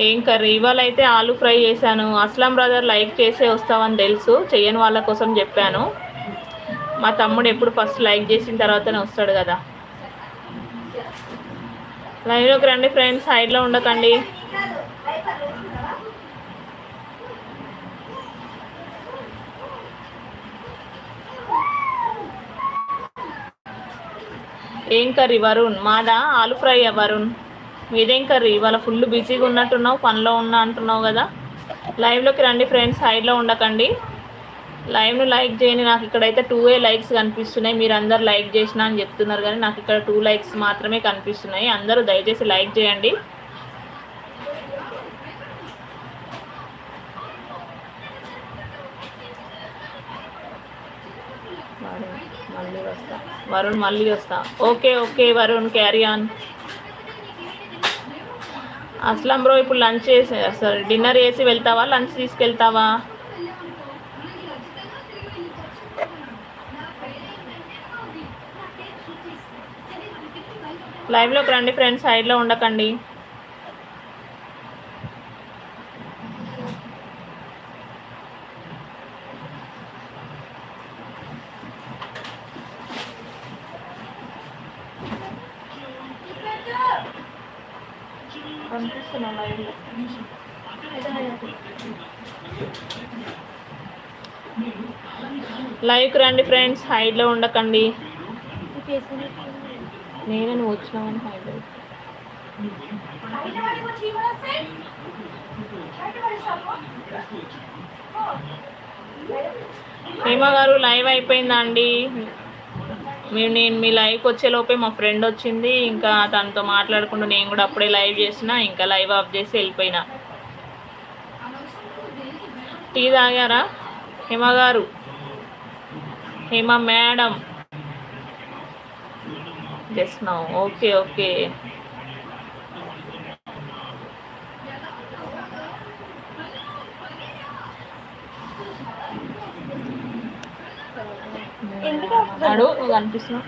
ఏం కర్రీ? ఇవాళ అయితే ఆలు ఫ్రై చేశాను. అస్లాం బ్రదర్ లైక్ చేసే వస్తావని తెలుసు, చెయ్యని వాళ్ళ కోసం చెప్పాను. మా తమ్ముడు ఎప్పుడు ఫస్ట్ లైక్ చేసిన తర్వాతనే వస్తాడు కదా. లైవ్లోకి రండి ఫ్రెండ్స్, సైడ్లో ఉండకండి. ఏం కర్రీ వరుణ్? మాదా ఆలు ఫ్రై. వరుణ్ మీదేం కర్రీ? ఇవాళ ఫుల్ బిజీగా ఉన్నట్టున్నావు, పనిలో ఉన్నా అంటున్నావు కదా. లైవ్లోకి రండి ఫ్రెండ్స్, సైడ్లో ఉండకండి. లైవ్ను లైక్ చేయండి. నాకు ఇక్కడైతే 2 లైక్స్ కనిపిస్తున్నాయి. మీరు అందరు లైక్ చేసినా అని చెప్తున్నారు కానీ నాకు ఇక్కడ 2 లైక్స్ మాత్రమే కనిపిస్తున్నాయి. అందరూ దయచేసి లైక్ చేయండి. వరుణ్ మళ్ళీ వస్తా. Okay okay Varun, carry on. Aslam bro ఇప్పుడు లంచ్ చేసి సారీ డిన్నర్ చేసి వెళ్తావా, లంచ్ తీసుకెళ్తావా? లైవ్లోకి రండి ఫ్రెండ్స్, సైడ్లో ఉండకండి. లైవ్కి రండి ఫ్రెండ్స్, సైడ్లో ఉండకండి. నేనే నువ్వు వచ్చినావని హైడ్. హేమ గారు లైవ్ అయిపోయిందా అండి? నేను మీ లైవ్కి వచ్చేలోపే మా ఫ్రెండ్ వచ్చింది, ఇంకా తనతో మాట్లాడుకుంటూ నేను కూడా అప్పుడే లైవ్ చేసిన, ఇంకా లైవ్ ఆఫ్ చేసి వెళ్ళిపోయినా. టీ తాగారా హేమ గారు? Hema madam just now. Okay okay. అడు నువ్వు కనిపిస్తున్నావు.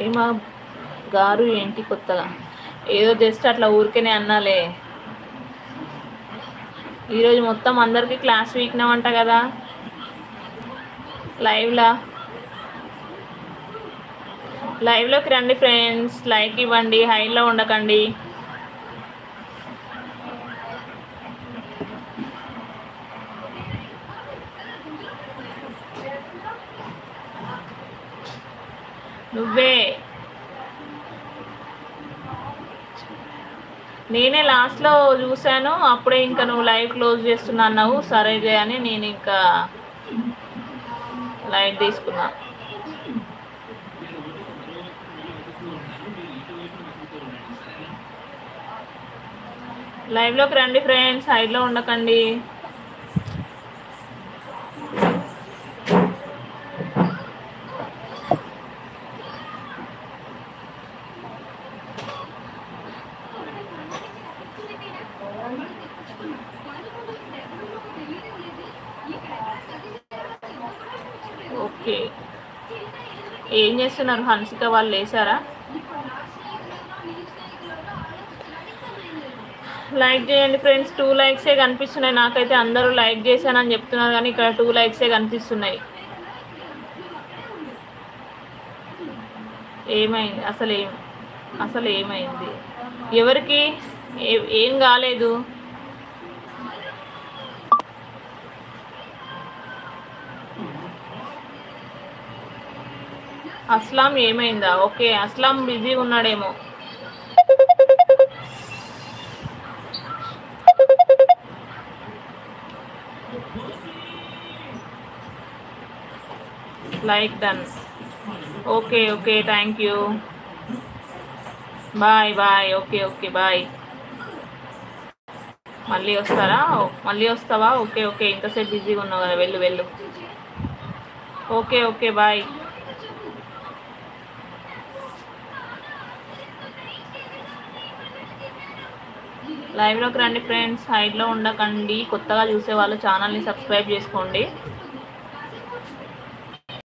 ఏమా గారు ఏంటి కొత్తగా? ఏదో జస్ట్ అట్లా ఊరికేనే అన్నాలే. ఈరోజు మొత్తం అందరికీ క్లాస్ వీక్నామంట కదా లైవ్లోకి రండి ఫ్రెండ్స్, లైక్ ఇవ్వండి, హైలో ఉండకండి. నువ్వే, నేనే లాస్ట్లో చూశాను, అప్పుడే ఇంకా నువ్వు లైవ్ క్లోజ్ చేస్తున్నా అన్నావు. సరేలే అని నేను ఇంకా లైవ్ తీసుకున్నా. లైవ్లోకి రండి ఫ్రెండ్స్, సైడ్లో ఉండకండి. ఓకే, ఏం చేస్తున్నారు? హన్సిక వాళ్ళు లేసారా? లైక్ చేయండి ఫ్రెండ్స్, 2 లైక్సే కనిపిస్తున్నాయి నాకైతే. అందరూ లైక్ చేశానని చెప్తున్నారు కానీ ఇక్కడ 2 లైక్సే కనిపిస్తున్నాయి. ఏమైంది అసలు ఏమైంది? ఎవరికి ఏం కాలేదు. అస్లాం ఏమైందా? ఓకే, అస్లాం బిజీగా ఉన్నాడేమో. Like done. Okay okay, thank you. Bye bye. Okay okay bye. మళ్ళీ వస్తారా? మళ్ళీ వస్తావా? ఓకే ఓకే, ఇంతసేపు బిజీగా ఉన్నావు కదా, వెళ్ళు వెళ్ళు. Okay okay bye. లైవ్లోకి రండి ఫ్రెండ్స్, సైడ్లో ఉండకండి. కొత్తగా చూసే వాళ్ళు ఛానల్ని సబ్స్క్రైబ్ చేసుకోండి.